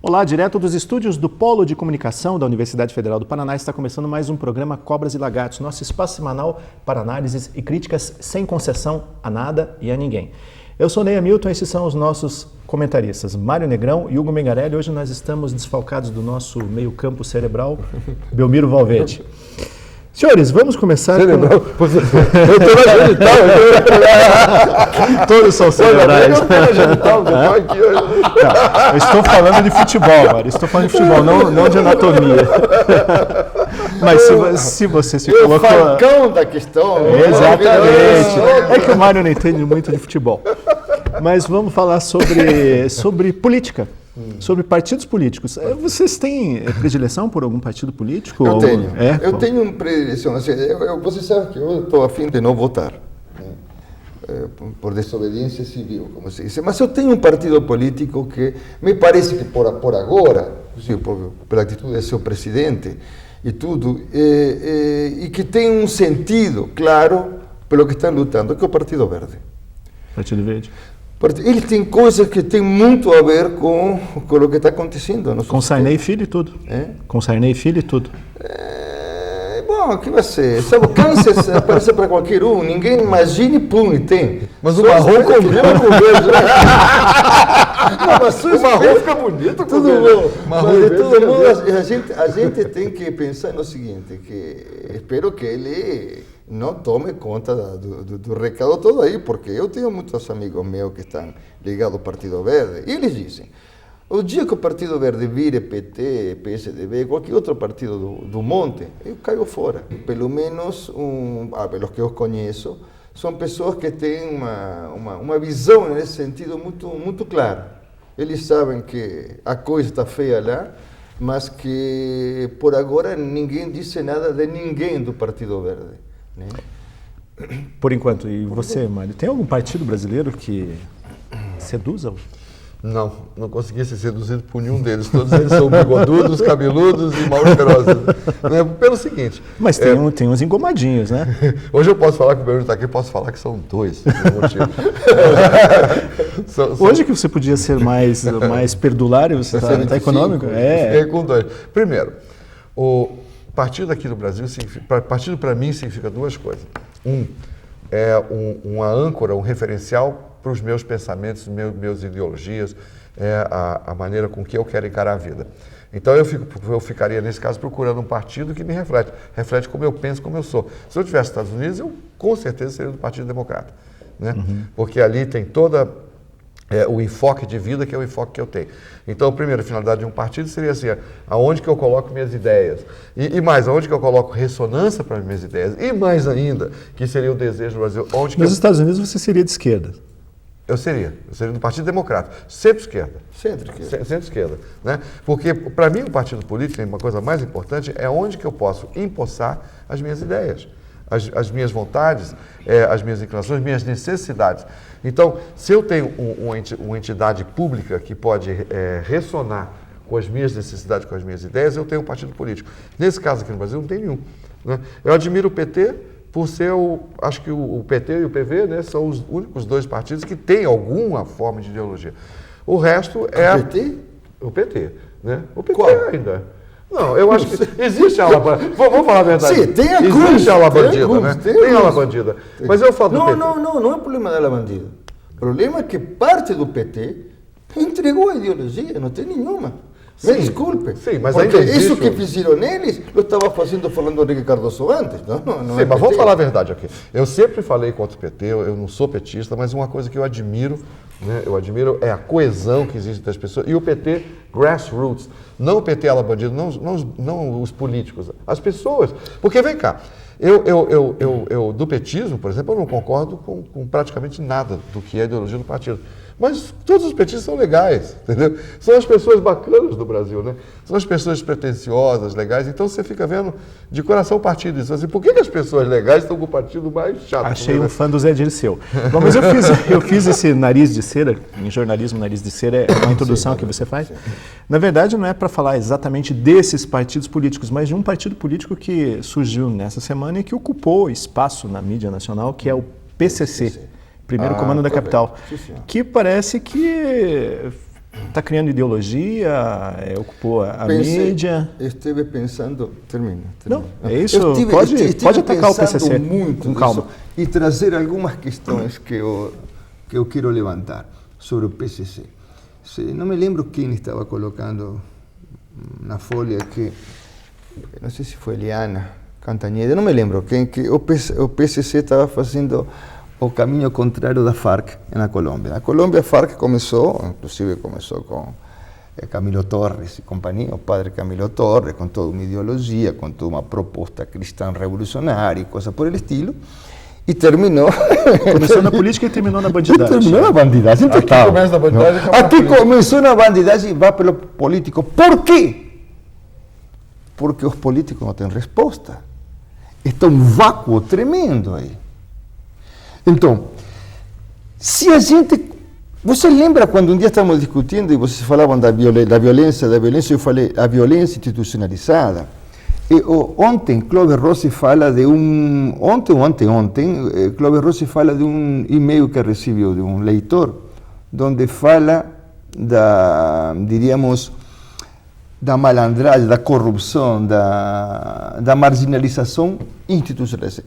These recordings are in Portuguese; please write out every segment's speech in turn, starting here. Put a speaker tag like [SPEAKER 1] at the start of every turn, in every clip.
[SPEAKER 1] Olá, direto dos estúdios do Polo de Comunicação da Universidade Federal do Paraná, está começando mais um programa Cobras e Lagartos, nosso espaço semanal para análises e críticas sem concessão a nada e a ninguém. Eu sou Ney Hamilton, esses são os nossos comentaristas, Mário Negrão e Hugo Mengarelli. Hoje nós estamos desfalcados do nosso meio-campo cerebral, Belmiro Valverde. Senhores, vamos começar
[SPEAKER 2] cerebral.
[SPEAKER 1] com...
[SPEAKER 2] Eu estou na genital.
[SPEAKER 1] Todos são cerebrais.
[SPEAKER 2] Eu estou na genital,
[SPEAKER 1] eu estou falando de futebol, Mário. Estou falando de futebol, não de anatomia. Mas se você se colocou...
[SPEAKER 2] O falcão da questão.
[SPEAKER 1] Exatamente. É que o Mário não entende muito de futebol. Mas vamos falar sobre política. Sobre partidos políticos. Vocês têm predileção por algum partido político?
[SPEAKER 2] Eu tenho.
[SPEAKER 1] Eu
[SPEAKER 2] tenho uma predileção. Assim, você sabe que eu estou a fim de não votar, né? Por desobediência civil, como se diz. Mas eu tenho um partido político que me parece que por agora, pela atitude do seu presidente e tudo, e que tem um sentido claro pelo que estão lutando, que é o Partido Verde.
[SPEAKER 1] Partido Verde.
[SPEAKER 2] Ele tem coisas que têm muito a ver com o que está acontecendo.
[SPEAKER 1] Com Sarney Filho e tudo. Com Sarney Filho e tudo.
[SPEAKER 2] Bom, o que vai ser? Sabe, o câncer aparece para qualquer um. Ninguém imagina e pum, e tem.
[SPEAKER 3] Mas o marrom combina com o verde.
[SPEAKER 2] Mas o marrom fica bonito com o verde. Mas de todo modo, a gente tem que pensar no seguinte, que espero que ele... não tome conta do recado todo aí, porque eu tenho muitos amigos meus que estão ligados ao Partido Verde, e eles dizem, o dia que o Partido Verde vire PT, PSDB, qualquer outro partido do monte, eu caio fora. Pelo menos, pelos que eu conheço, são pessoas que têm uma visão nesse sentido muito clara. Eles sabem que a coisa está feia lá, mas que por agora ninguém disse nada de ninguém do Partido Verde. Né?
[SPEAKER 1] Por enquanto. E você, Mário, tem algum partido brasileiro que seduza?
[SPEAKER 3] Não consegui ser seduzido por nenhum deles. Todos eles são bigodudos, cabeludos e mal cheirosos. Pelo seguinte...
[SPEAKER 1] Mas tem uns engomadinhos, né?
[SPEAKER 3] Hoje eu posso falar que o Belmiro está aqui, posso falar que são dois, por motivo.
[SPEAKER 1] Hoje que você podia ser mais perdulário, você está econômico?
[SPEAKER 3] Fiquei com dois. Primeiro, o partido aqui no Brasil, partido para mim significa duas coisas. Uma âncora, um referencial para os meus pensamentos, meus ideologias, a maneira com que eu quero encarar a vida. Então eu ficaria, nesse caso, procurando um partido que me reflete como eu penso, como eu sou. Se eu estivesse nos Estados Unidos, eu com certeza seria do Partido Democrata, né? Porque ali tem toda... o enfoque de vida, que é o enfoque que eu tenho. Então, a primeira finalidade de um partido seria assim, aonde que eu coloco minhas ideias, e mais, aonde que eu coloco ressonância para as minhas ideias, e mais ainda, que seria o desejo do Brasil.
[SPEAKER 1] Nos Estados Unidos você seria de esquerda?
[SPEAKER 3] Eu seria do Partido Democrata, centro-esquerda. Centro-esquerda, né? Porque, para mim, o partido político, uma coisa mais importante, é onde que eu posso empossar as minhas ideias, as minhas vontades, as minhas inclinações, as minhas necessidades. Então, se eu tenho uma entidade pública que pode ressonar com as minhas necessidades, com as minhas ideias, eu tenho um partido político. Nesse caso aqui no Brasil, não tem nenhum, né? Eu admiro o PT por ser, acho que o PT e o PV, né, são os únicos dois partidos que têm alguma forma de ideologia. O resto é...
[SPEAKER 2] O PT?
[SPEAKER 3] O PT, né? O PT
[SPEAKER 2] Qual?
[SPEAKER 3] Ainda. Não, eu acho que existe a ala bandida. Vamos falar a verdade.
[SPEAKER 2] Sim, tem a
[SPEAKER 3] existe a ala bandida, né? Tem a ala bandida. Mas eu falo do PT.
[SPEAKER 2] Não é problema da ala bandida. O problema é que parte do PT entregou a ideologia, não tem nenhuma. Me desculpe.
[SPEAKER 3] Sim, mas
[SPEAKER 2] porque
[SPEAKER 3] ainda existe...
[SPEAKER 2] isso que fizeram neles, eu estava falando do Henrique Cardoso antes. Não
[SPEAKER 3] sim, mas vamos falar a verdade aqui. Eu sempre falei contra o PT, eu não sou petista, mas uma coisa que eu admiro, né, é a coesão que existe entre as pessoas. E o PT grassroots, não o PT ala bandido, não os políticos, as pessoas. Porque vem cá, eu do petismo, por exemplo, eu não concordo com praticamente nada do que é a ideologia do partido. Mas todos os petistas são legais, entendeu? São as pessoas bacanas do Brasil, né? São as pessoas pretensiosas, legais. Então você fica vendo de coração o partido. E assim, por que as pessoas legais estão com o partido mais chato?
[SPEAKER 1] Achei um fã do Zé Dirceu. Bom, mas eu fiz esse nariz de cera, em jornalismo, nariz de cera é uma introdução que você faz. Na verdade, não é para falar exatamente desses partidos políticos, mas de um partido político que surgiu nessa semana e que ocupou espaço na mídia nacional, que é o PCC. Primeiro Comando da Capital, que parece que Está criando ideologia, ocupou a mídia?
[SPEAKER 2] Estive pensando... Termina.
[SPEAKER 1] Não, é isso. Pode atacar o PCC
[SPEAKER 2] muito
[SPEAKER 1] com calma.
[SPEAKER 2] E trazer algumas questões que eu quero levantar sobre o PCC. Não me lembro quem estava colocando na folha que... Não sei se foi Eliana Cantanhede, não me lembro quem, que o PCC estava fazendo o caminho contrário da FARC na Colômbia. Na Colômbia a FARC inclusive começou com Camilo Torres e companhia, o padre Camilo Torres, com toda uma ideologia, com toda uma proposta cristã revolucionária e coisa por el estilo, e terminou...
[SPEAKER 1] Começou na política e terminou na bandidagem.
[SPEAKER 2] Terminou na bandidagem total.
[SPEAKER 3] Aqui começa na bandidagem.
[SPEAKER 2] Aqui começou na bandidagem e vai pelo político. Por quê? Porque os políticos não têm resposta. Está um vácuo tremendo aí. Então, se a gente... Você lembra quando um dia estávamos discutindo e vocês falavam da violência, eu falei a violência institucionalizada. E ontem, Clover Rossi fala de ontem, Clover Rossi fala de um e-mail que recebeu de um leitor, onde fala da malandragem, da corrupção, da marginalização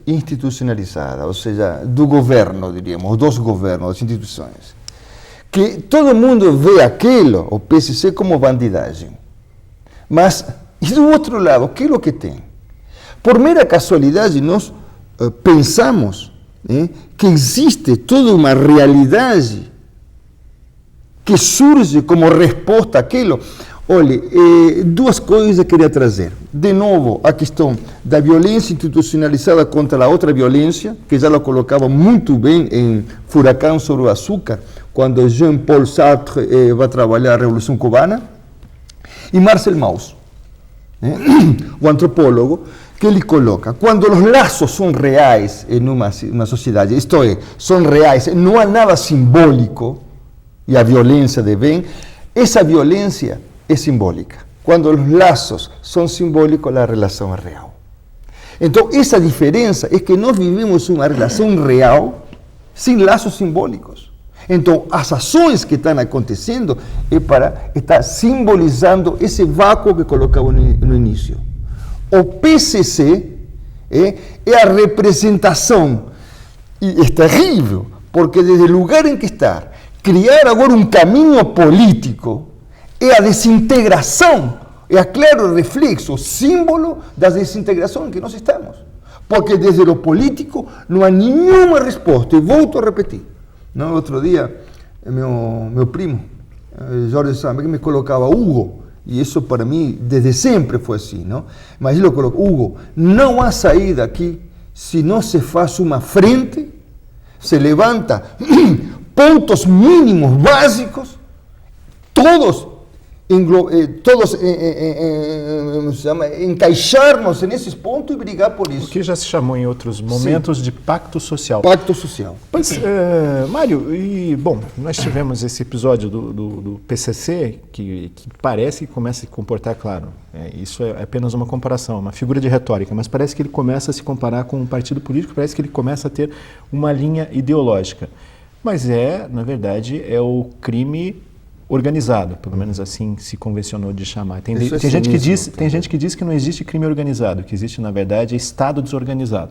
[SPEAKER 2] institucionalizada, ou seja, do governo, diríamos, dos governos, das instituições. Que todo mundo vê aquilo, o PCC, como bandidagem. Mas, e do outro lado, o que é o que tem? Por mera casualidade, nós pensamos que existe toda uma realidade que surge como resposta àquilo. Olha, duas coisas eu queria trazer. De novo, a questão da violência institucionalizada contra a outra violência, que já lo colocava muito bem em Furacão sobre o Açúcar, quando Jean-Paul Sartre vai trabalhar a Revolução Cubana, e Marcel Mauss, o antropólogo, que ele coloca, quando os laços são reais em uma sociedade, isto é, são reais, não há nada simbólico, e a violência de bem, essa violência é simbólica. Quando os laços são simbólicos, a relação é real. Então, essa diferença é que nós vivemos uma relação real sem laços simbólicos. Então, as ações que estão acontecendo é para estar simbolizando esse vácuo que colocava no início. O PCC é a representação, e é terrível, porque desde o lugar em que está, criar agora um caminho político é a desintegração, é a claro reflexo, o símbolo da desintegração em que nós estamos. Porque desde o político não há nenhuma resposta. E volto a repetir. No outro dia, meu primo, Jorge Samber, me colocava Hugo, e isso para mim desde sempre foi assim, não? Mas ele colocou, Hugo, não há saída aqui se não se faz uma frente, se levanta pontos mínimos básicos, todos encaixarmos nesses pontos e brigar por isso.
[SPEAKER 1] O que já se chamou em outros momentos de pacto social.
[SPEAKER 2] Pacto social.
[SPEAKER 1] Pois, Mário, nós tivemos esse episódio do PCC que parece que começa a se comportar, claro, isso é apenas uma comparação, uma figura de retórica, mas parece que ele começa a se comparar com um partido político, parece que ele começa a ter uma linha ideológica. Mas na verdade, é o crime organizado, pelo menos assim se convencionou de chamar. Tem gente que diz que não existe crime organizado, que existe, na verdade, Estado desorganizado.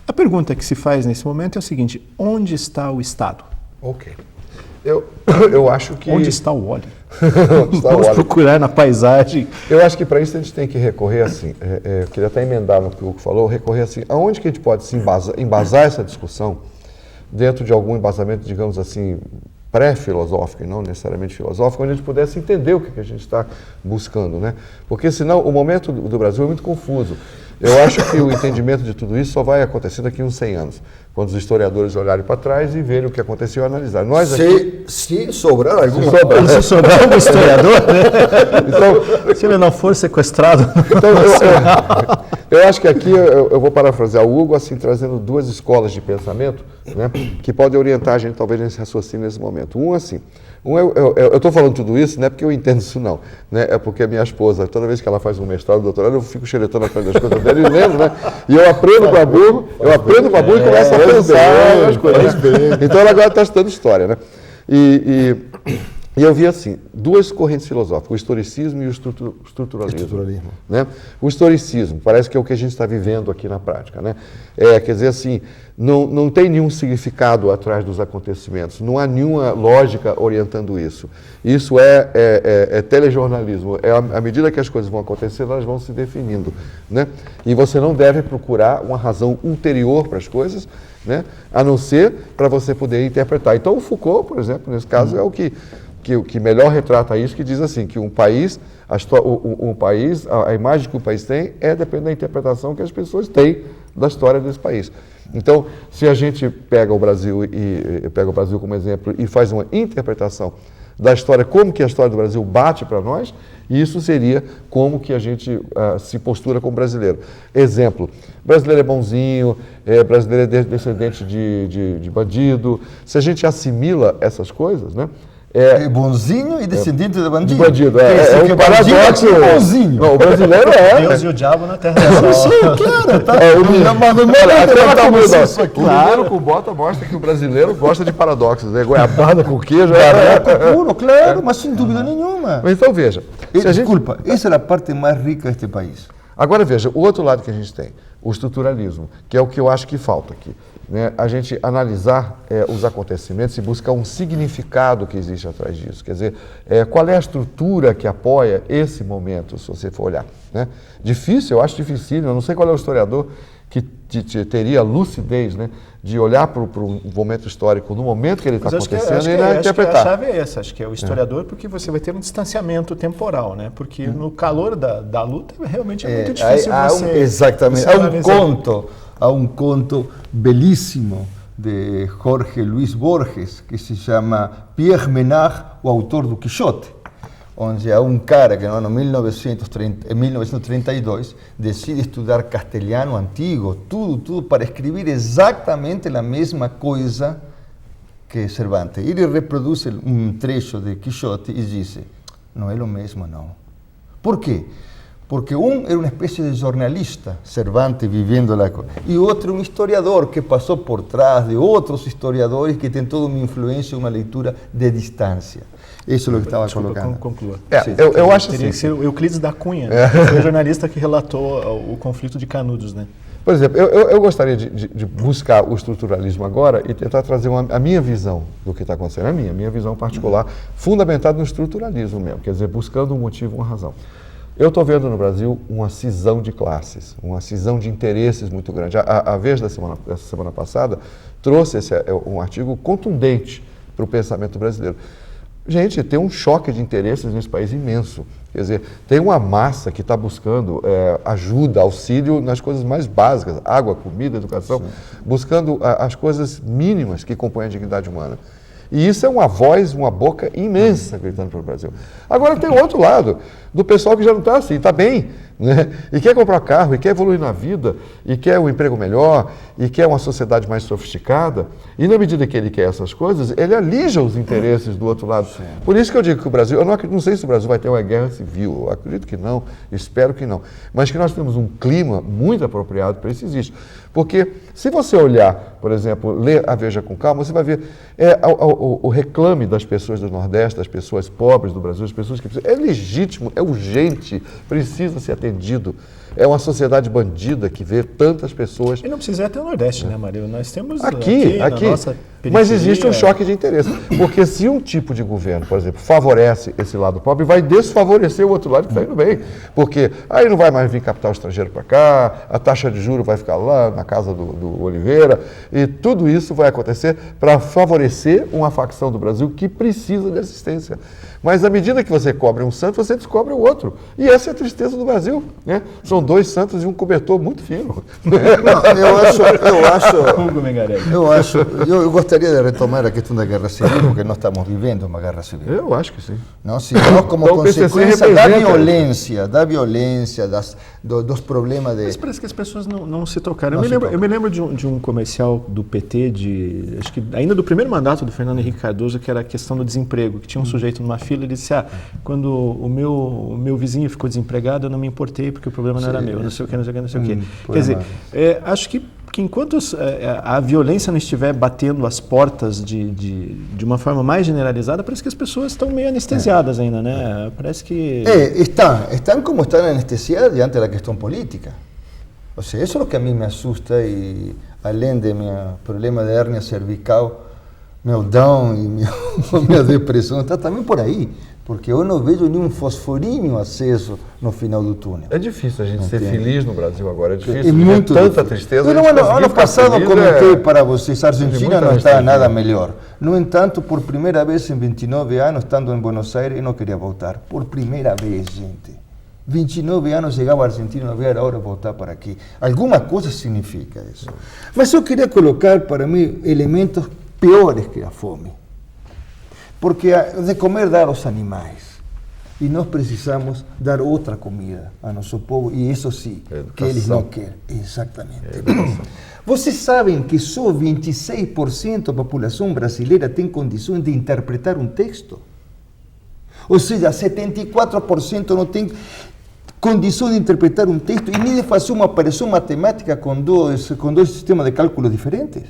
[SPEAKER 1] A pergunta que se faz nesse momento é o seguinte: onde está o Estado?
[SPEAKER 3] Ok. Eu acho que...
[SPEAKER 1] Onde está o óleo? Vamos procurar na paisagem.
[SPEAKER 3] Eu acho que para isso a gente tem que recorrer assim, eu queria até emendar no que o Hugo falou, recorrer assim, aonde que a gente pode se embasar essa discussão dentro de algum embasamento, digamos assim, pré-filosófico e não necessariamente filosófico, onde a gente pudesse entender o que a gente está buscando, né? Porque senão o momento do Brasil é muito confuso. Eu acho que o entendimento de tudo isso só vai acontecer daqui a uns 100 anos, quando os historiadores olharem para trás e verem o que aconteceu e analisarem. Nós aqui...
[SPEAKER 2] Se sobrar alguma
[SPEAKER 1] coisa. Se sobrar algum historiador, né? Então, se ele não for sequestrado...
[SPEAKER 3] Então, eu acho que aqui eu vou parafrasear o Hugo, assim, trazendo duas escolas de pensamento, né, que podem orientar a gente, talvez, nesse raciocínio nesse momento. Eu estou falando tudo isso, não é porque eu entendo isso, não. Né, é porque a minha esposa, toda vez que ela faz um mestrado, doutorado, eu fico xeretando atrás das coisas dela e lembro, né? E eu aprendo com a burro, e começo a pensar nas coisas. Então ela agora está estudando história, né? E eu vi assim, duas correntes filosóficas, o historicismo e o estruturalismo. Né? O historicismo, parece que é o que a gente está vivendo aqui na prática. Né? Quer dizer assim, não tem nenhum significado atrás dos acontecimentos, não há nenhuma lógica orientando isso. Isso é telejornalismo, à medida que as coisas vão acontecendo, elas vão se definindo. Né? E você não deve procurar uma razão ulterior para as coisas, né? A não ser para você poder interpretar. Então o Foucault, por exemplo, nesse caso, é o que melhor retrata isso, que diz assim, que um país, a imagem que o país tem depende da interpretação que as pessoas têm da história desse país. Então, se a gente pega o Brasil como exemplo e faz uma interpretação da história, como que a história do Brasil bate para nós, isso seria como que a gente se postura como brasileiro. Exemplo, brasileiro é bonzinho, brasileiro é descendente de bandido. Se a gente assimila essas coisas, né?
[SPEAKER 2] É bonzinho e descendente de bandido.
[SPEAKER 3] De bandido, é um paradoxo.
[SPEAKER 2] Bonzinho.
[SPEAKER 3] Não, o brasileiro é.
[SPEAKER 1] Deus e o diabo na terra do sol.
[SPEAKER 2] Claro, tá.
[SPEAKER 3] Claro, com bota mostra que o brasileiro gosta de paradoxos. Goiabada com queijo.
[SPEAKER 2] Puro, claro, mas sem dúvida nenhuma.
[SPEAKER 3] Mas então veja.
[SPEAKER 2] Desculpa, essa é a parte mais rica deste país.
[SPEAKER 3] Agora veja, o outro lado que a gente tem, o estruturalismo, que é o que eu acho que falta aqui. Né? A gente analisar os acontecimentos e buscar um significado que existe atrás disso. Quer dizer, qual é a estrutura que apoia esse momento, se você for olhar. Né? Difícil, eu acho difícil. Eu não sei qual é o historiador que teria lucidez, né, de olhar para o momento histórico no momento que ele está acontecendo e interpretar.
[SPEAKER 1] Acho que a chave é essa, acho que é o historiador, porque você vai ter um distanciamento temporal, né? Porque no calor da luta realmente é muito difícil você...
[SPEAKER 2] Exatamente. Há um conto belíssimo de Jorge Luis Borges, que se chama Pierre Menard, o autor do Quixote, onde há um cara que no ano 1932 decide estudar castelhano antigo, tudo para escrever exatamente a mesma coisa que Cervantes. Ele reproduz um trecho de Quixote e diz, não é o mesmo não. Por quê? Porque era uma espécie de jornalista, Cervantes vivendo lá, e outro um historiador que passou por trás de outros historiadores que tem toda uma influência, uma leitura de distância. Isso é o que estava colocando.
[SPEAKER 1] Conclua.
[SPEAKER 3] Eu acho assim.
[SPEAKER 1] Teria que ser o Euclides da Cunha, foi o jornalista que relatou o conflito de Canudos, né?
[SPEAKER 3] Por exemplo, eu gostaria de buscar o estruturalismo agora e tentar trazer a minha visão do que está acontecendo, a minha visão particular, fundamentada no estruturalismo mesmo, quer dizer, buscando um motivo, uma razão. Eu estou vendo no Brasil uma cisão de classes, uma cisão de interesses muito grande. A Veja dessa semana passada trouxe um artigo contundente para o pensamento brasileiro. Gente, tem um choque de interesses nesse país imenso. Quer dizer, tem uma massa que está buscando ajuda, auxílio nas coisas mais básicas, água, comida, educação, buscando as coisas mínimas que compõem a dignidade humana. E isso é uma voz, uma boca imensa gritando para o Brasil. Agora tem o outro lado, do pessoal que já não está assim, está bem, né? E quer comprar carro, e quer evoluir na vida, e quer um emprego melhor, e quer uma sociedade mais sofisticada. E na medida que ele quer essas coisas, ele alija os interesses do outro lado. Sim. Por isso que eu digo que o Brasil, eu não sei se o Brasil vai ter uma guerra civil, eu acredito que não, espero que não. Mas que nós temos um clima muito apropriado para isso existe. Porque se você olhar, por exemplo, ler a Veja com calma, você vai ver o reclame das pessoas do Nordeste, das pessoas pobres do Brasil, das pessoas que precisam. É legítimo, é urgente, precisa ser atendido. É uma sociedade bandida que vê tantas pessoas...
[SPEAKER 1] E não precisa até o Nordeste, né, Maria? Nós temos
[SPEAKER 3] aqui na nossa periferia... Mas existe um choque de interesse. Porque se um tipo de governo, por exemplo, favorece esse lado pobre, vai desfavorecer o outro lado que está indo bem. Porque aí não vai mais vir capital estrangeiro para cá, a taxa de juros vai ficar lá na casa do Oliveira, e tudo isso vai acontecer para favorecer uma facção do Brasil que precisa de assistência. Mas à medida que você cobre um santo, você descobre o outro. E essa é a tristeza do Brasil, né? São dois santos e um cobertor muito fino.
[SPEAKER 2] Não, eu gostaria de retomar a questão da guerra civil, porque nós estamos vivendo uma guerra civil.
[SPEAKER 3] Eu acho que sim.
[SPEAKER 2] Não, se nós, como então, consequência da violência, dos problemas de...
[SPEAKER 1] Mas parece que as pessoas não se tocaram. Eu me lembro de um comercial do PT, acho que ainda do primeiro mandato do Fernando Henrique Cardoso, que era a questão do desemprego, que tinha um sujeito numa fila, ele disse, quando o meu vizinho ficou desempregado, eu não me importei, porque o problema não era meu, não sei o que, não sei o que, não sei o que. Quer dizer, acho que Porque enquanto a violência não estiver batendo as portas de uma forma mais generalizada, parece que as pessoas estão meio anestesiadas ainda, né? Parece que...
[SPEAKER 2] Estão como estão anestesiadas diante da questão política. Ou seja, isso é o que a mim me assusta e além de meu problema de hérnia cervical, meu down e minha depressão, está também por aí. Porque eu não vejo nenhum fosforinho aceso no final do túnel.
[SPEAKER 3] É difícil a gente ser feliz no Brasil agora, é difícil.
[SPEAKER 2] É muito
[SPEAKER 3] tanta
[SPEAKER 2] difícil.
[SPEAKER 3] tristeza.
[SPEAKER 2] Ano passado comentei para vocês, a Argentina não está nada melhor. No entanto, por primeira vez em 29 anos, estando em Buenos Aires, eu não queria voltar. Por primeira vez, gente. 29 anos chegava a Argentina, não era hora de voltar para aqui. Alguma coisa significa isso. Mas eu queria colocar para mim elementos piores que a fome. Porque de comer dá aos animais. E nós precisamos dar outra comida a nosso povo, e isso sim, que eles não querem. Exatamente. Vocês sabem que só 26% da população brasileira tem condições de interpretar um texto? Ou seja, 74% não tem condição de interpretar um texto e nem de fazer uma operação matemática com dois sistemas de cálculo diferentes?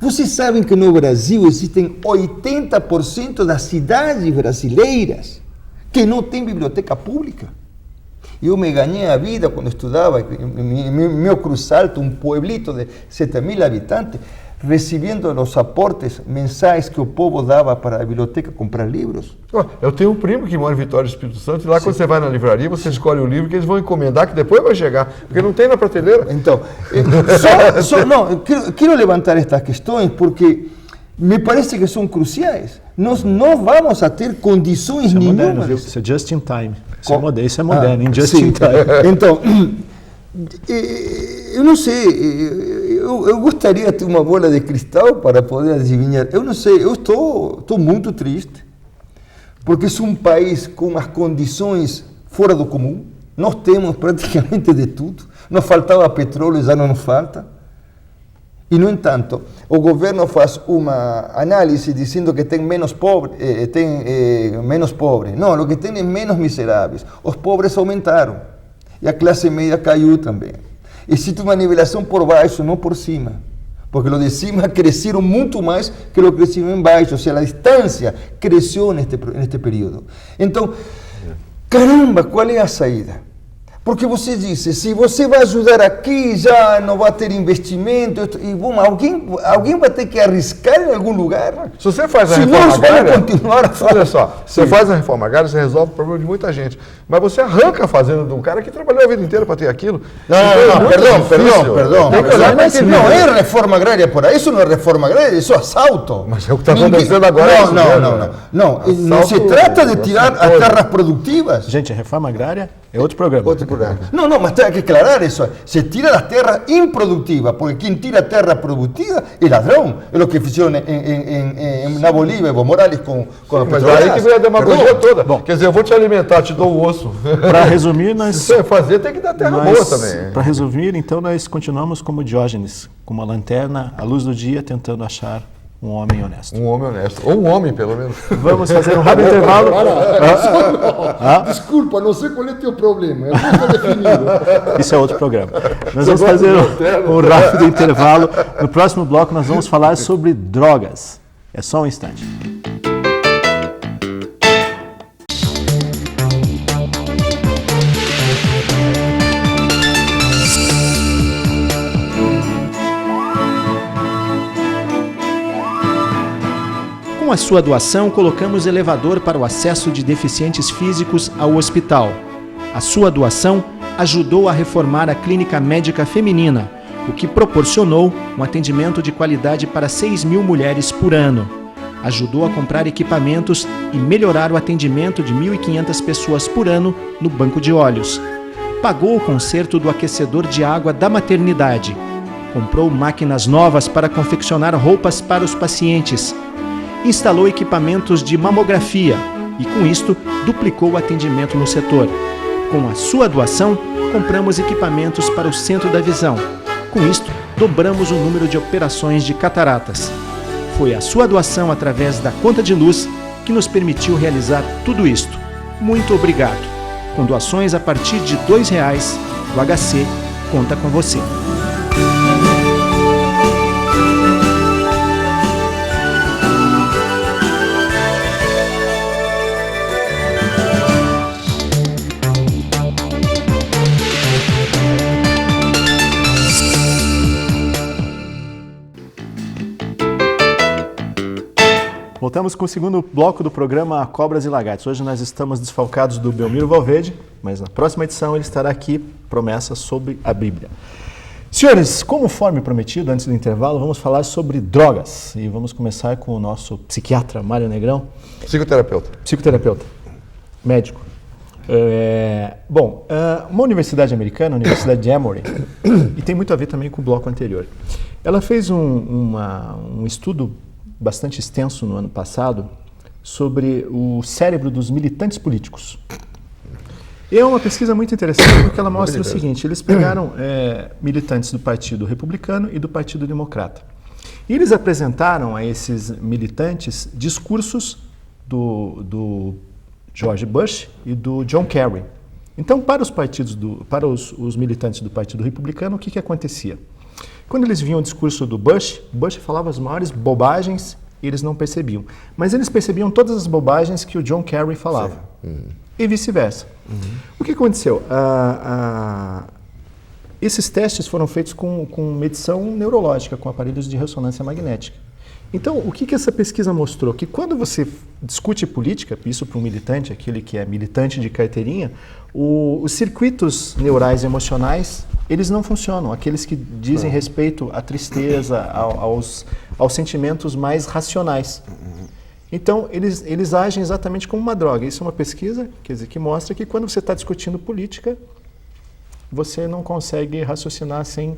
[SPEAKER 2] Vocês sabem que no Brasil existem 80% das cidades brasileiras que não têm biblioteca pública? Eu me ganhei a vida quando estudava em meu Cruz Alto, um pueblito de 7.000 habitantes, recebendo os aportes mensais que o povo dava para a biblioteca comprar livros.
[SPEAKER 3] Eu tenho um primo que mora em Vitória do Espírito Santo, e lá quando você vai na livraria, você escolhe o livro que eles vão encomendar, que depois vai chegar, porque não tem na prateleira.
[SPEAKER 2] Então, quero levantar estas questões porque me parece que são cruciais. Nós não vamos a ter condições nenhumas.
[SPEAKER 1] Isso é just in time. Isso é moderno, em just in time.
[SPEAKER 2] Então, eu não sei, eu gostaria de ter uma bola de cristal para poder adivinhar. Eu não sei, eu estou muito triste, porque é um país com as condições fora do comum. Nós temos praticamente de tudo. Nos faltava petróleo, já não nos falta. E, no entanto, o governo faz uma análise dizendo que tem menos pobres, menos pobres. Não, o que tem é menos miseráveis. Os pobres aumentaram. E a classe média caiu também. Existe uma nivelação por baixo, não por cima. Porque os de cima cresceram muito mais que os que cresceram embaixo. Ou seja, a distância cresceu neste período. Então, caramba, qual é a saída? Porque você disse, se você vai ajudar aqui, já não vai ter investimento, e bom, alguém vai ter que arriscar em algum lugar.
[SPEAKER 3] Se você faz a reforma agrária, olha só, você faz a reforma agrária, você resolve o problema de muita gente. Mas você arranca a fazenda de um cara que trabalhou a vida inteira para ter aquilo.
[SPEAKER 2] Perdão. Não é reforma agrária por aí, isso não é reforma agrária, isso é assalto.
[SPEAKER 3] Mas é o que está acontecendo agora.
[SPEAKER 2] Não se trata de tirar as terras produtivas.
[SPEAKER 1] Gente, a reforma agrária é outro programa.
[SPEAKER 2] Não, mas tem que aclarar isso. Se tira das terras improdutivas, porque quem tira a terra produtiva é ladrão. É o que fizeram na Bolívia, Evo Morales com a
[SPEAKER 3] Mas aí que veio a demagogia toda. Bom, quer dizer, eu vou te alimentar, te dou o osso.
[SPEAKER 1] Para resumir, nós...
[SPEAKER 3] Se você fazer, tem que dar terra boa também.
[SPEAKER 1] Para resumir, então, nós continuamos como Diógenes, com uma lanterna à luz do dia, tentando achar um homem honesto.
[SPEAKER 3] Um homem honesto. Ou um homem, pelo menos.
[SPEAKER 1] Vamos fazer um rápido intervalo.
[SPEAKER 2] Desculpa, não sei qual é o teu problema. Eu não estou definido.
[SPEAKER 1] Isso é outro programa. Nós vamos fazer um rápido intervalo. No próximo bloco, nós vamos falar sobre drogas. É só um instante. Com a sua doação, colocamos elevador para o acesso de deficientes físicos ao hospital. A sua doação ajudou a reformar a clínica médica feminina, o que proporcionou um atendimento de qualidade para 6.000 mulheres por ano. Ajudou a comprar equipamentos e melhorar o atendimento de 1.500 pessoas por ano no banco de olhos. Pagou o conserto do aquecedor de água da maternidade. Comprou máquinas novas para confeccionar roupas para os pacientes. Instalou equipamentos de mamografia e, com isto, duplicou o atendimento no setor. Com a sua doação, compramos equipamentos para o Centro da Visão. Com isto, dobramos o número de operações de cataratas. Foi a sua doação através da conta de luz que nos permitiu realizar tudo isto. Muito obrigado. Com doações a partir de R$ 2, o HC conta com você. Voltamos com o segundo bloco do programa Cobras e Lagartos. Hoje nós estamos desfalcados do Belmiro Valverde, mas na próxima edição ele estará aqui, promessa sobre a Bíblia. Senhores, conforme prometido, antes do intervalo, vamos falar sobre drogas. E vamos começar com o nosso psiquiatra, Mário Negrão. Psicoterapeuta. Médico. Uma universidade americana, a Universidade de Emory, e tem muito a ver também com o bloco anterior, ela fez um estudo bastante extenso no ano passado sobre o cérebro dos militantes políticos. E é uma pesquisa muito interessante porque ela mostra o seguinte: eles pegaram militantes do Partido Republicano e do Partido Democrata. E eles apresentaram a esses militantes discursos do George Bush e do John Kerry. Então, para os militantes do Partido Republicano, o que acontecia? Quando eles viam o discurso do Bush falava as maiores bobagens e eles não percebiam. Mas eles percebiam todas as bobagens que o John Kerry falava. E vice-versa. O que aconteceu? Esses testes foram feitos com medição neurológica, com aparelhos de ressonância magnética. Então, o que essa pesquisa mostrou? Que quando você discute política, isso para um militante, aquele que é militante de carteirinha, os circuitos neurais emocionais, eles não funcionam. Aqueles que dizem respeito à tristeza, aos sentimentos mais racionais. Então, eles agem exatamente como uma droga. Isso é uma pesquisa, quer dizer, que mostra que quando você está discutindo política, você não consegue raciocinar sem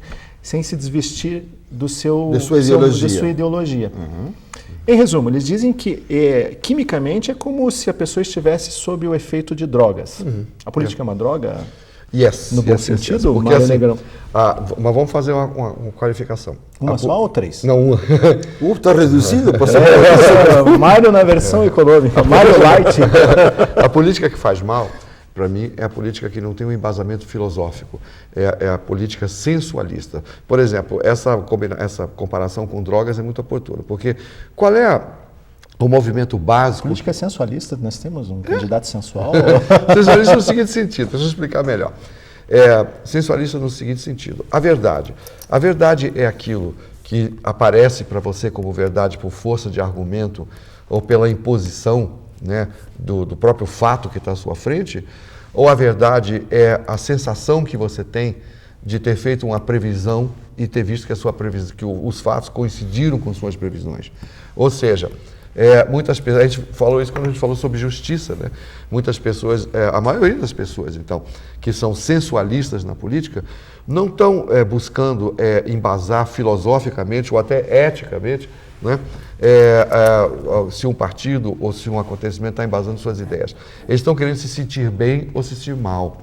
[SPEAKER 1] se desvestir da sua ideologia. Em resumo, eles dizem que quimicamente é como se a pessoa estivesse sob o efeito de drogas. A política é uma droga? No bom sentido,
[SPEAKER 3] porque assim, mas vamos fazer uma qualificação.
[SPEAKER 1] Uma só ou três?
[SPEAKER 3] Não, uma.
[SPEAKER 2] Está reduzido?
[SPEAKER 1] Mário na versão econômica, Mário Light.
[SPEAKER 3] A política que faz mal, para mim, é a política que não tem um embasamento filosófico, é a política sensualista. Por exemplo, essa comparação com drogas é muito oportuna, porque qual é o movimento básico...
[SPEAKER 1] Política sensualista, nós temos um candidato sensual?
[SPEAKER 3] Sensualista no seguinte sentido, deixa eu explicar melhor. Sensualista no seguinte sentido, a verdade é aquilo que aparece para você como verdade por força de argumento ou pela imposição, né, do próprio fato que está à sua frente, ou a verdade é a sensação que você tem de ter feito uma previsão e ter visto que os fatos coincidiram com suas previsões. Ou seja, muitas pessoas, a gente falou isso quando a gente falou sobre justiça, né? Muitas pessoas, a maioria das pessoas, então, que são sensualistas na política, não estão buscando embasar filosoficamente ou até eticamente, né? Se um partido ou se um acontecimento está embasando suas ideias. Eles estão querendo se sentir bem ou se sentir mal.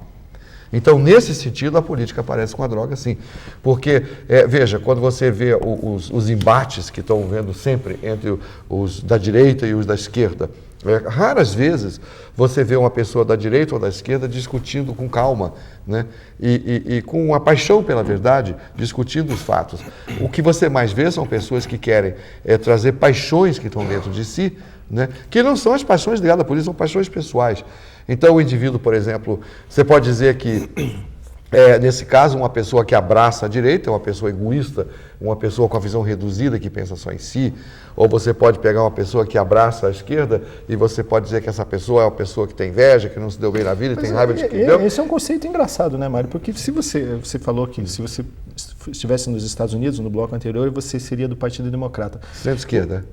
[SPEAKER 3] Então, nesse sentido, a política parece com a droga, sim. Porque, veja, quando você vê os embates que estão vendo sempre entre os da direita e os da esquerda, raras vezes você vê uma pessoa da direita ou da esquerda discutindo com calma, né? E com uma paixão pela verdade, discutindo os fatos. O que você mais vê são pessoas que querem trazer paixões que estão dentro de si, né? Que não são as paixões ligadas à política, são paixões pessoais. Então, o indivíduo, por exemplo, você pode dizer que, nesse caso, uma pessoa que abraça a direita é uma pessoa egoísta, uma pessoa com a visão reduzida que pensa só em si, ou você pode pegar uma pessoa que abraça a esquerda e você pode dizer que essa pessoa é uma pessoa que tem inveja, que não se deu bem na vida, tem raiva de quem deu.
[SPEAKER 1] Esse é um conceito engraçado, né, Mário? Porque se você falou que se você estivesse nos Estados Unidos, no bloco anterior, você seria do Partido Democrata.
[SPEAKER 3] Centro-esquerda.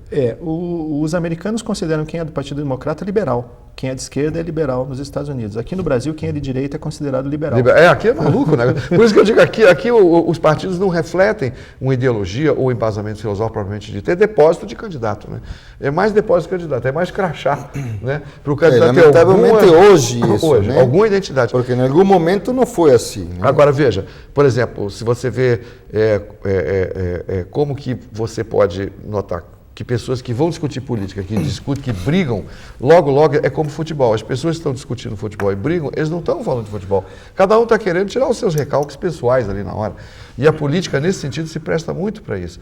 [SPEAKER 1] Os americanos consideram quem é do Partido Democrata liberal. Quem é de esquerda é liberal nos Estados Unidos. Aqui no Brasil, quem é de direita é considerado liberal.
[SPEAKER 3] Aqui é maluco, né? Por isso que eu digo aqui os partidos não refletem uma ideologia ou embasamento filosófico propriamente dito. É depósito de candidato, né? É mais depósito de candidato, é mais crachá, né? Para o candidato ter alguma identidade.
[SPEAKER 2] Porque em algum momento não foi assim. Né?
[SPEAKER 3] Agora, veja, por exemplo, se você vê como que você pode notar que pessoas que vão discutir política, que discutem, que brigam, logo é como futebol. As pessoas que estão discutindo futebol e brigam, eles não estão falando de futebol. Cada um está querendo tirar os seus recalques pessoais ali na hora. E a política, nesse sentido, se presta muito para isso.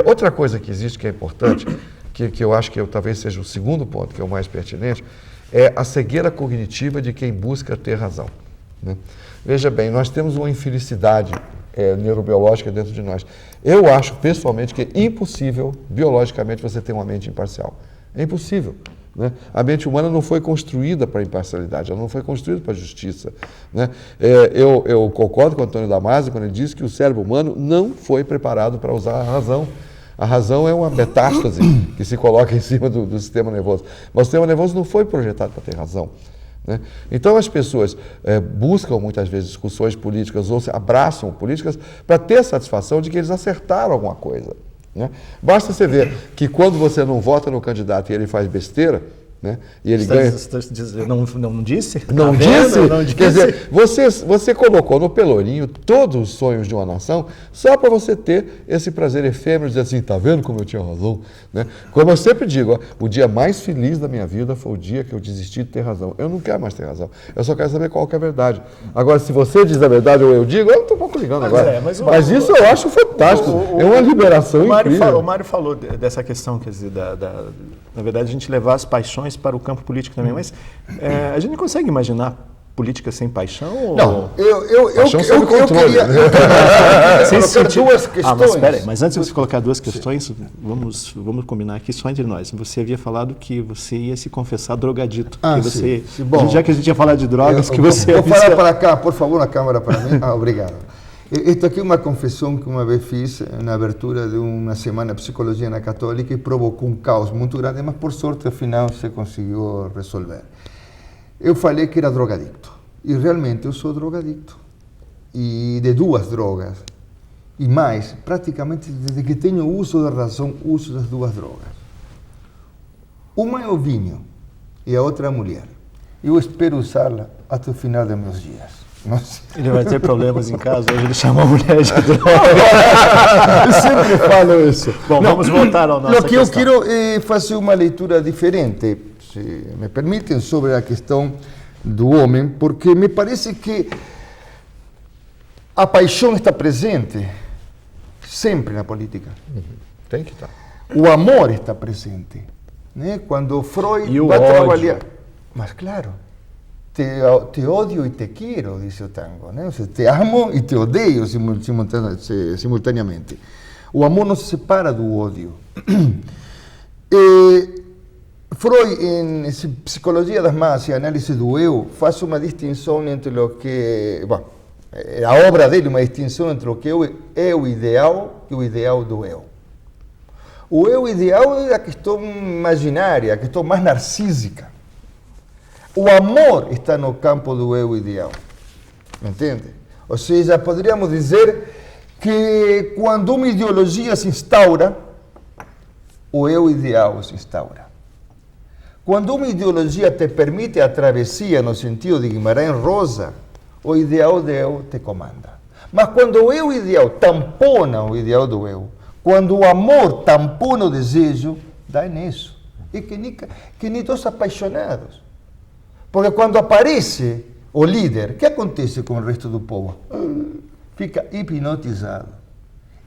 [SPEAKER 3] Outra coisa que existe, que é importante, que eu acho que talvez seja o segundo ponto, que é o mais pertinente, é a cegueira cognitiva de quem busca ter razão, né? Veja bem, nós temos uma infelicidade neurobiológica dentro de nós. Eu acho, pessoalmente, que é impossível, biologicamente, você ter uma mente imparcial. É impossível. Né? A mente humana não foi construída para a imparcialidade, ela não foi construída para a justiça. Né? Eu concordo com o Antônio Damasio quando ele diz que o cérebro humano não foi preparado para usar a razão. A razão é uma metástase que se coloca em cima do sistema nervoso. Mas o sistema nervoso não foi projetado para ter razão. Né? Então as pessoas buscam muitas vezes discussões políticas ou se abraçam políticas para ter a satisfação de que eles acertaram alguma coisa. Né? Basta você ver que quando você não vota no candidato e ele faz besteira, né? E ele ganha.
[SPEAKER 1] Não disse?
[SPEAKER 3] Não disse? Não disse? Quer dizer, você colocou no pelourinho todos os sonhos de uma nação só para você ter esse prazer efêmero de dizer assim, tá vendo como eu tinha razão? Né? Como eu sempre digo, ó, o dia mais feliz da minha vida foi o dia que eu desisti de ter razão. Eu não quero mais ter razão, eu só quero saber qual que é a verdade. Agora, se você diz a verdade ou eu digo, eu não estou um pouco ligando agora. Mas isso eu acho fantástico, é uma liberação incrível.
[SPEAKER 1] O Mário falou dessa questão, quer dizer, na verdade, a gente levar as paixões para o campo político também, mas a gente não consegue imaginar política sem paixão?
[SPEAKER 2] Não,
[SPEAKER 3] eu
[SPEAKER 2] queria
[SPEAKER 1] duas questões. Mas antes de você colocar duas questões, vamos combinar aqui só entre nós. Você havia falado que você ia se confessar drogadito.
[SPEAKER 2] Sim. Bom,
[SPEAKER 1] já que a gente ia falar de drogas,
[SPEAKER 2] Vou falar para cá, por favor, a câmera para mim. Obrigado. Esta aqui é uma confissão que uma vez fiz na abertura de uma semana de psicologia na Católica e provocou um caos muito grande, mas por sorte, afinal, se conseguiu resolver. Eu falei que era drogadicto, e realmente eu sou drogadicto, e de duas drogas, e mais, praticamente desde que tenho uso da razão, uso das duas drogas. Uma é o vinho, e a outra é a mulher. Eu espero usá-la até o final dos meus dias. Nossa.
[SPEAKER 1] Ele vai ter problemas em casa, hoje ele chama a mulher de droga.
[SPEAKER 2] Eu sempre falo isso.
[SPEAKER 1] Bom, vamos voltar ao nosso
[SPEAKER 2] questão. Eu quero fazer uma leitura diferente, se me permitem, sobre a questão do homem, porque me parece que a paixão está presente sempre na política.
[SPEAKER 3] Tem que estar.
[SPEAKER 2] O amor está presente. Né? Quando Freud vai trabalhar... Mas claro... Te odio e te quero, disse o tango, né? Ou seja, te amo e te odeio simultaneamente. O amor não se separa do ódio. Freud, em Psicologia das Massas e Análise do Eu, faz uma distinção entre o que... Bom, a obra dele, uma distinção entre o que é o ideal e o ideal do eu. O eu ideal é a questão imaginária, a questão mais narcísica. O amor está no campo do eu ideal, me entende? Ou seja, poderíamos dizer que quando uma ideologia se instaura, o eu ideal se instaura. Quando uma ideologia te permite a travessia no sentido de Guimarães Rosa, o ideal do eu te comanda. Mas quando o eu ideal tampona o ideal do eu, quando o amor tampona o desejo, dá nisso. E que nem dos apaixonados. Porque quando aparece o líder, o que acontece com o resto do povo? Fica hipnotizado.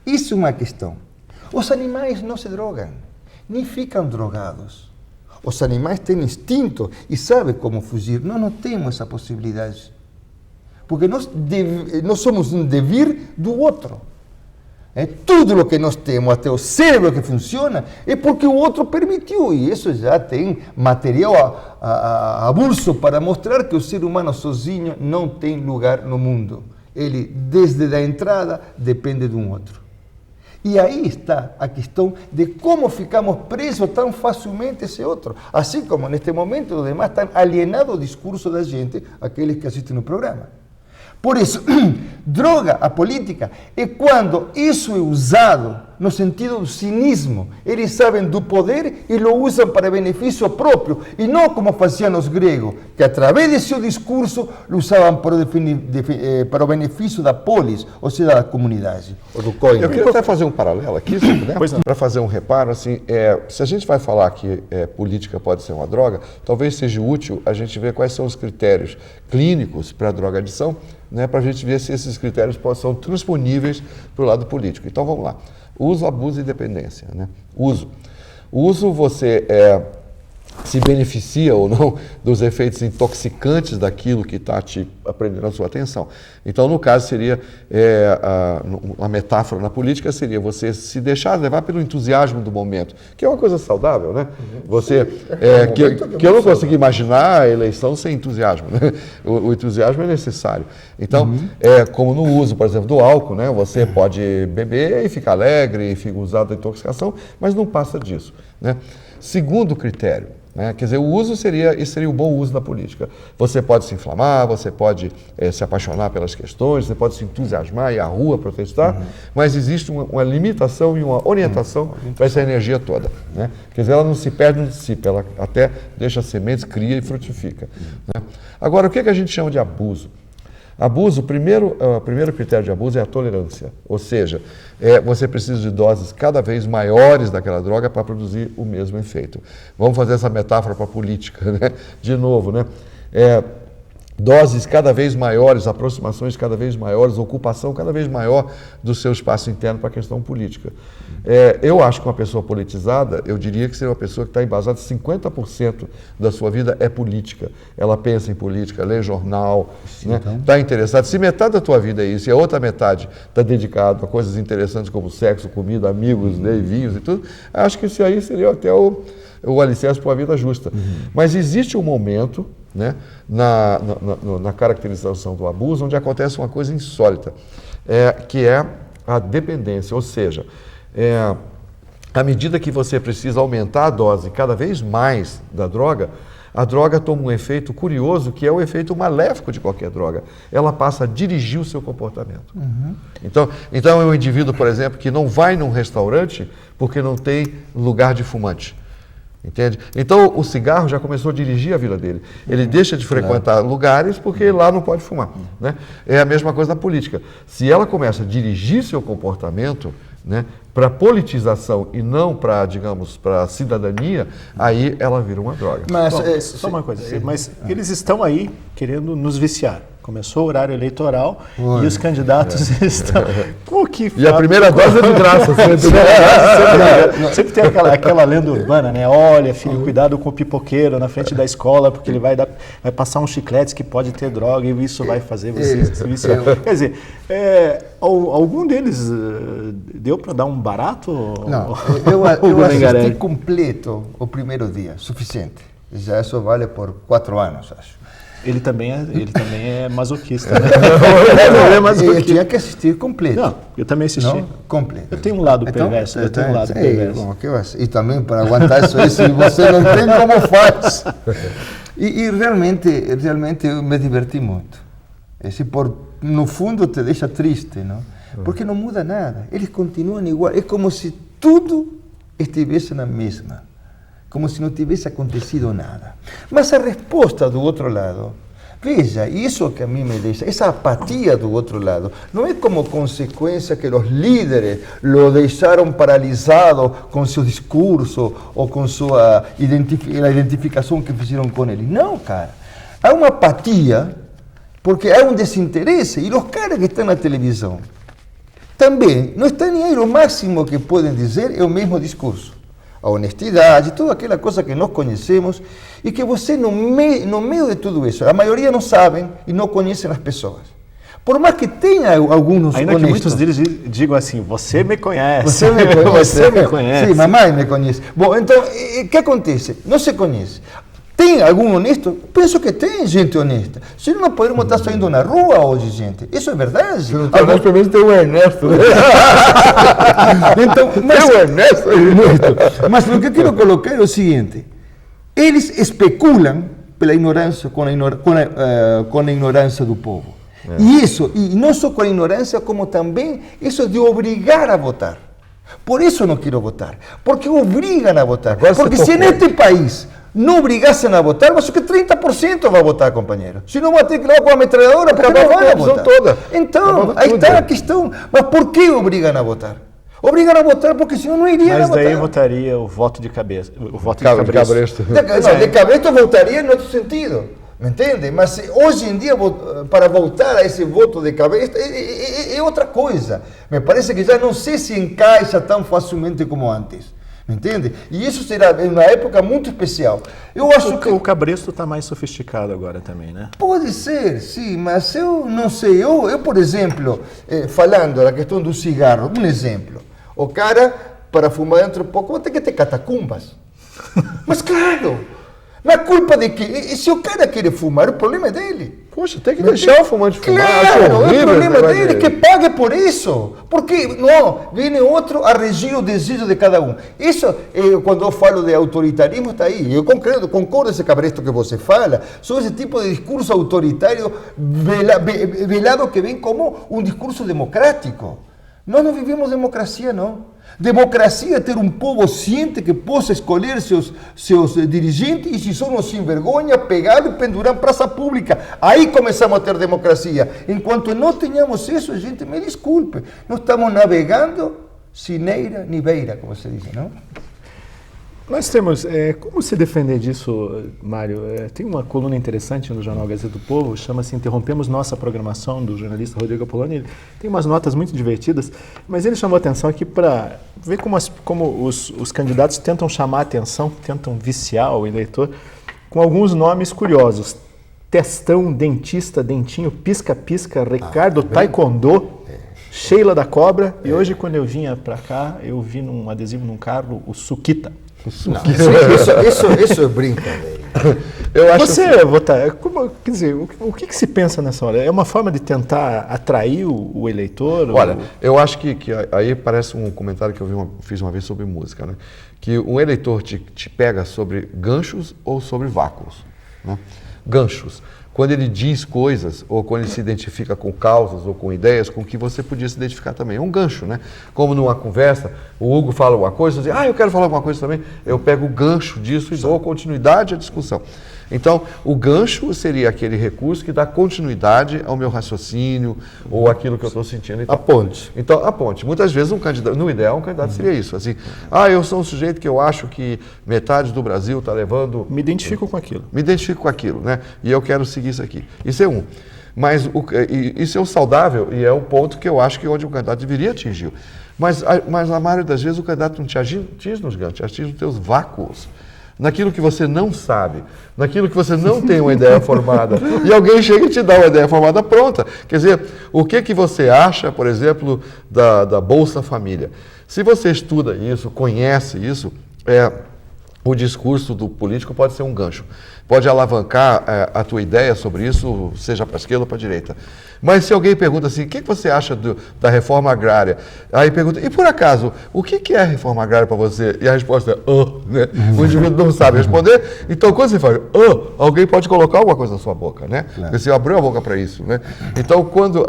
[SPEAKER 2] Isso é uma questão. Os animais não se drogam, nem ficam drogados. Os animais têm instinto e sabem como fugir. Nós não temos essa possibilidade. Porque nós somos um devir do outro. Tudo o que nós temos, até o cérebro que funciona, é porque o outro permitiu. E isso já tem material a bolso para mostrar que o ser humano sozinho não tem lugar no mundo. Ele, desde a entrada, depende de um outro. E aí está a questão de como ficamos presos tão facilmente a esse outro. Assim como, neste momento, os demais estão alienados ao discurso da gente, aqueles que assistem no programa. Por isso, droga, a política, é quando isso é usado no sentido do cinismo. Eles sabem do poder e o usam para benefício próprio, e não como faziam os gregos, que através de seu discurso o usavam para o benefício da polis, ou seja, da comunidade, ou do coine.
[SPEAKER 3] Eu queria até fazer um paralelo aqui, para fazer um reparo. Assim, se a gente vai falar que política pode ser uma droga, talvez seja útil a gente ver quais são os critérios clínicos para a drogadição, né, para a gente ver se esses critérios são transponíveis para o lado político. Então, vamos lá. Uso, abuso e dependência. Né? Uso. Uso, você se beneficia ou não dos efeitos intoxicantes daquilo que está te prenderam a sua atenção. Então, no caso, seria a metáfora na política seria você se deixar levar pelo entusiasmo do momento, que é uma coisa saudável, né? Você, que eu não consigo imaginar a eleição sem entusiasmo, né? O entusiasmo é necessário. Então, como no uso, por exemplo, do álcool, né? Você pode beber e ficar alegre, e usar da intoxicação, mas não passa disso, né? Segundo critério, né? Quer dizer, esse seria o bom uso da política. Você pode se inflamar, você pode se apaixonar pelas questões, você pode se entusiasmar e ir à rua protestar, mas existe uma limitação e uma orientação para essa energia toda, né? Quer dizer, ela não se perde, não se dissipa, ela até deixa sementes, cria e frutifica, né? Agora, o que a gente chama de abuso? Abuso, o primeiro critério de abuso é a tolerância, ou seja, você precisa de doses cada vez maiores daquela droga para produzir o mesmo efeito. Vamos fazer essa metáfora para a política, né? De novo, né? Doses cada vez maiores, aproximações cada vez maiores, ocupação cada vez maior do seu espaço interno para a questão política. Eu acho que uma pessoa politizada, eu diria que seria uma pessoa que está embasada, 50% da sua vida é política. Ela pensa em política, lê jornal, né? Está interessada. Se metade da tua vida é isso e a outra metade está dedicada a coisas interessantes como sexo, comida, amigos, né, vinhos e tudo, acho que isso aí seria até o alicerce para uma vida justa. Mas existe um momento, né, na caracterização do abuso, onde acontece uma coisa insólita, que é a dependência, ou seja, à medida que você precisa aumentar a dose cada vez mais da droga, a droga toma um efeito curioso, que é o efeito maléfico de qualquer droga. Ela passa a dirigir o seu comportamento. Então é um indivíduo, por exemplo, que não vai num restaurante porque não tem lugar de fumante. Entende? Então o cigarro já começou a dirigir a vida dele. Ele deixa de frequentar lugares porque lá não pode fumar, né? É a mesma coisa na política. Se ela começa a dirigir seu comportamento, né, para politização e não para, digamos, para cidadania, aí ela vira uma droga.
[SPEAKER 1] Mas só uma coisa, mas eles estão aí querendo nos viciar. Começou o horário eleitoral e os candidatos estão...
[SPEAKER 3] E a primeira dose é de graça.
[SPEAKER 1] Sempre tem aquela lenda urbana, né? Olha, filho, cuidado com o pipoqueiro na frente da escola, porque ele vai passar uns chicletes que pode ter droga e isso vai fazer você se viciar. Quer dizer, algum deles deu para dar um barato?
[SPEAKER 2] Não, eu assisti completo o primeiro dia, suficiente. Já isso vale por 4 anos, acho.
[SPEAKER 1] Ele também é masoquista, né?
[SPEAKER 2] Eu tinha que assistir completo.
[SPEAKER 1] Não, eu também assisti.
[SPEAKER 2] Não, completo.
[SPEAKER 1] Eu tenho um lado perverso.
[SPEAKER 2] Bom, e também para aguentar isso aí, se você não tem, como faz? E realmente eu me diverti muito. No fundo te deixa triste, não? Porque não muda nada. Eles continuam igual. É como se tudo estivesse na mesma. Como se não tivesse acontecido nada. Mas a resposta do outro lado, veja, isso que a mim me deixa, essa apatia do outro lado, não é como consequência que os líderes lo deixaram paralisado com seu discurso ou com a identificação que fizeram com ele. Não, cara. Há uma apatia porque há um desinteresse. E os caras que estão na televisão também não estão nem aí. O máximo que podem dizer é o mesmo discurso. A honestidade, toda aquela coisa que nós conhecemos e que você, no meio de tudo isso, a maioria não sabem e não conhecem as pessoas. Por mais que tenha alguns
[SPEAKER 1] ainda honestos, que muitos deles digam assim, você me conhece.
[SPEAKER 2] Você me conhece.
[SPEAKER 1] Você me conhece.
[SPEAKER 2] Sim, mamãe me conhece. Bom, então, o que acontece? Não se conhece. Tem algum honesto? Penso que tem gente honesta. Se não podemos estar saindo na rua hoje, gente. Isso é verdade.
[SPEAKER 3] Se não tem pelo menos tem o Ernesto. Né?
[SPEAKER 2] Então,
[SPEAKER 3] tem o Ernesto.
[SPEAKER 2] Mas o que eu quero colocar é o seguinte. Eles especulam pela ignorância, com a ignorância do povo. E isso, e não só com a ignorância, como também isso de obrigar a votar. Por isso eu não quero votar. Porque obrigam a votar.
[SPEAKER 3] Agora
[SPEAKER 2] porque se neste país não obrigassem a votar, mas que 30% vai votar, companheiro. Se não vai ter que levar com a metralhadora, porque não vai votar.
[SPEAKER 3] Toda.
[SPEAKER 2] Então, aí está a questão. Mas por que obrigam a votar? Obrigam a votar porque senão não iriam a votar.
[SPEAKER 1] Mas daí votaria o voto de cabeça, o voto de
[SPEAKER 3] cabresto.
[SPEAKER 2] De cabresto votaria em outro sentido. Me entende? Mas hoje em dia, para voltar a esse voto de cabeça, é outra coisa. Me parece que já não sei se encaixa tão facilmente como antes. Me entende? E isso será uma época muito especial. Eu acho que
[SPEAKER 1] o cabresto está mais sofisticado agora também, né?
[SPEAKER 2] pode ser, sim, mas eu não sei. Eu por exemplo, falando da questão do cigarro, um exemplo. O cara, para fumar dentro de pouco, vai ter que ter catacumbas. Mas claro, na culpa de que? E se o cara quer fumar, o problema é dele.
[SPEAKER 3] Poxa, tem que deixar o fumante fumar.
[SPEAKER 2] Claro, é o problema dele, que pague por isso. Porque não, vem outro a regir o desejo de cada um. Isso, quando eu falo de autoritarismo, está aí. Eu concordo com esse cabresto que você fala, sobre esse tipo de discurso autoritário velado que vem como um discurso democrático. Nós não vivemos democracia, não. Democracia é ter um povo ciente que possa escolher seus dirigentes e, se são uns sem vergonha, pegar e pendurar em praça pública. Aí começamos a ter democracia. Enquanto não tenhamos isso, gente, me desculpe, nós estamos navegando sem eira nem beira, como se diz, não?
[SPEAKER 1] Nós temos, como se defender disso, Mário? Tem uma coluna interessante no jornal Gazeta do Povo, chama-se Interrompemos Nossa Programação, do jornalista Rodrigo Apoloni. Ele tem umas notas muito divertidas, mas ele chamou a atenção aqui para ver como os candidatos tentam chamar a atenção, tentam viciar o eleitor com alguns nomes curiosos. Testão, Dentista, Dentinho, Pisca-Pisca, Ricardo Taekwondo, Sheila da Cobra, e hoje quando eu vinha para cá, eu vi num adesivo num carro o Suquita.
[SPEAKER 2] Não, isso é brincadeira.
[SPEAKER 1] Eu acho você votar, quer dizer, o que se pensa nessa hora? É uma forma de tentar atrair o eleitor?
[SPEAKER 3] Olha, eu acho que aí parece um comentário que eu fiz uma vez sobre música, né? Que um eleitor te pega sobre ganchos ou sobre vácuos, né? Ganchos. Quando ele diz coisas, ou quando ele se identifica com causas ou com ideias com que você podia se identificar também. É um gancho, né? Como numa conversa, o Hugo fala alguma coisa, você diz, eu quero falar alguma coisa também, eu pego o gancho disso e dou continuidade à discussão. Então, o gancho seria aquele recurso que dá continuidade ao meu raciocínio ou aquilo que eu estou sentindo. Então,
[SPEAKER 2] a ponte.
[SPEAKER 3] Então, a ponte. Muitas vezes, um candidato, no ideal, um candidato seria isso. Assim, eu sou um sujeito que eu acho que metade do Brasil está levando...
[SPEAKER 1] Me identifico com aquilo.
[SPEAKER 3] Me identifico com aquilo, né? E eu quero seguir isso aqui. Isso é um. Mas isso é o saudável e é o ponto que eu acho que onde o candidato deveria atingir. Mas na maioria das vezes o candidato não te atinge nos ganchos, atinge nos teus vácuos. Naquilo que você não sabe, naquilo que você não tem uma ideia formada, e alguém chega e te dá uma ideia formada pronta. Quer dizer, o que você acha, por exemplo, da Bolsa Família? Se você estuda isso, conhece isso, o discurso do político pode ser um gancho. Pode alavancar a tua ideia sobre isso, seja para a esquerda ou para a direita. Mas se alguém pergunta assim, o que você acha da reforma agrária? Aí pergunta, e por acaso, o que é a reforma agrária para você? E a resposta é, né? O indivíduo não sabe responder. Então, quando você fala, alguém pode colocar alguma coisa na sua boca, né? Claro. Você abriu a boca para isso, né? Então, quando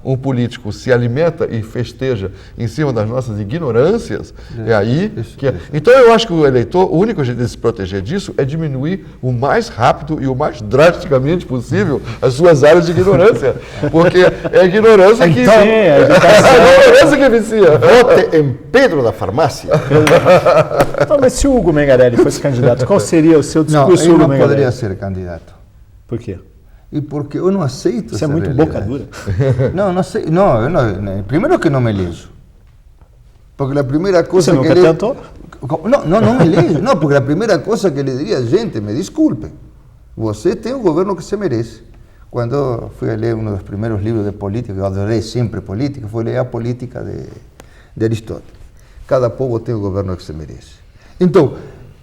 [SPEAKER 3] um político se alimenta e festeja em cima das nossas ignorâncias, é aí que... Então, eu acho que o eleitor, o único jeito de se proteger disso é diminuir o mais rápido e o mais drasticamente possível as suas áreas de ignorância. Porque é a ignorância que...
[SPEAKER 1] Então,
[SPEAKER 3] é a ignorância que vicia.
[SPEAKER 2] Vote em Pedro da Farmácia.
[SPEAKER 1] Então, mas se o Hugo Mengarelli fosse candidato, qual seria o seu discurso,
[SPEAKER 2] Hugo
[SPEAKER 1] Hugo
[SPEAKER 2] Mengarelli?
[SPEAKER 1] Mengarelli?
[SPEAKER 2] Não poderia ser candidato.
[SPEAKER 1] Por quê?
[SPEAKER 2] E porque eu não aceito
[SPEAKER 1] Você é muito
[SPEAKER 2] realidade.
[SPEAKER 1] boca dura.
[SPEAKER 2] Não sei. Não, primeiro que não me elejo. Porque a primeira coisa
[SPEAKER 1] Você nunca tentou?
[SPEAKER 2] Não me elejo. Não, porque a primeira coisa que ele diria, gente, me desculpe, você tem o governo que se merece. Quando eu fui a ler um dos primeiros livros de política, eu adorei sempre política, foi ler a Política de Aristóteles. Cada povo tem o governo que se merece. Então,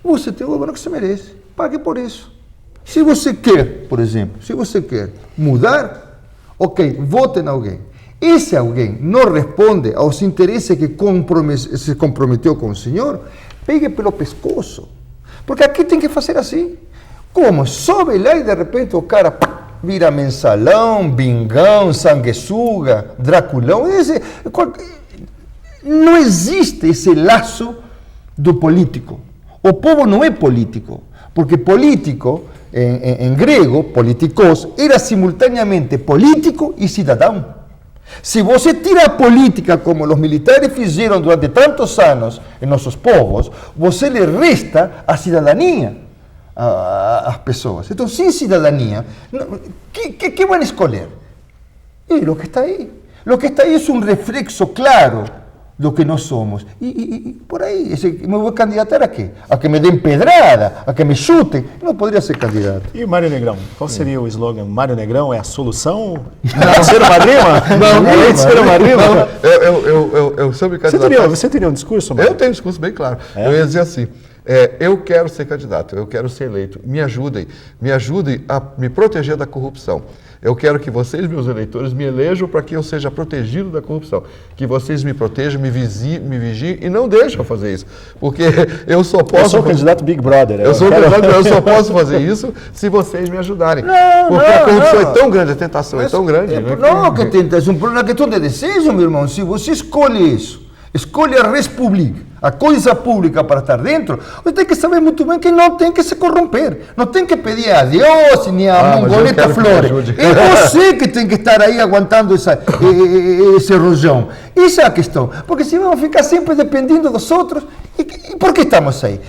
[SPEAKER 2] você tem o governo que se merece, pague por isso. Se você quer, por exemplo, se você quer mudar, ok, vote em alguém. Esse alguém não responde aos interesses que se comprometeu com o senhor, pegue pelo pescoço. Porque aqui tem que fazer assim. Como? Sobe lá e de repente o cara vira mensalão, bingão, sanguessuga, draculão. Não existe esse laço do político. O povo não é político, porque político, em grego, politikos, era simultaneamente político e cidadão. Se você tira a política como os militares fizeram durante tantos anos em nossos povos, você lhe resta a cidadania às pessoas. Então, sem cidadania, que vão escolher? E o que está aí. O que está aí é um reflexo claro do que nós somos. E por aí, me vou candidatar a quê? A que me deem pedrada, a que me chutem? Não poderia ser candidato.
[SPEAKER 1] E o Mário Negrão? Qual seria o slogan? Mário Negrão é a solução? Não, ser uma rima? Não, ser uma rima?
[SPEAKER 3] Eu sou me candidatar.
[SPEAKER 1] Você teria um discurso, Mário?
[SPEAKER 3] Eu tenho um discurso bem claro. Eu ia dizer assim, eu quero ser candidato, eu quero ser eleito, me ajudem a me proteger da corrupção. Eu quero que vocês, meus eleitores, me elejam para que eu seja protegido da corrupção. Que vocês me protejam, me vigiem e não deixem eu fazer isso. Porque eu só posso...
[SPEAKER 1] Eu sou o candidato Big Brother.
[SPEAKER 3] Eu só posso fazer isso se vocês me ajudarem. Porque a corrupção é tão grande, a tentação é tão grande.
[SPEAKER 2] Não, que tentação, é uma questão de desejo, meu irmão. Se você escolhe isso, escolhe a res publica, a coisa pública para estar dentro, você tem que saber muito bem que não tem que se corromper, não tem que pedir a Deus nem a Mongoleta Flores. É você que tem que estar aí aguantando esse rojão. Essa é a questão, porque se vamos ficar sempre dependendo dos outros, e por que estamos aí?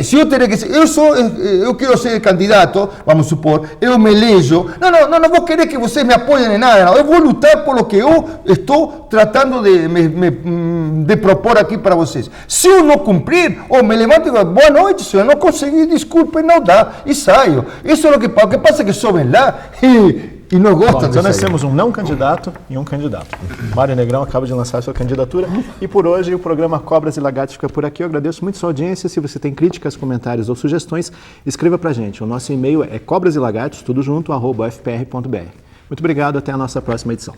[SPEAKER 2] Se eu teria que ser, eu quero ser candidato, vamos supor, eu me elejo, não vou querer que vocês me apoiem em nada, não. Eu vou lutar por o que eu estou tratando de propor aqui para vocês. Se eu não cumprir, ou me levanto e digo, boa noite, se eu não consegui, desculpe, não dá, e saio. Isso é o que passa é que sobem lá e não gostam disso.
[SPEAKER 1] Então nós temos um não candidato e um candidato. Mário Negrão acaba de lançar sua candidatura e por hoje o programa Cobras e Lagartos fica por aqui. Eu agradeço muito sua audiência. Se você tem críticas, comentários ou sugestões, escreva pra gente. O nosso e-mail é cobraselagartos, tudo junto, @fpr.br. Muito obrigado, até a nossa próxima edição.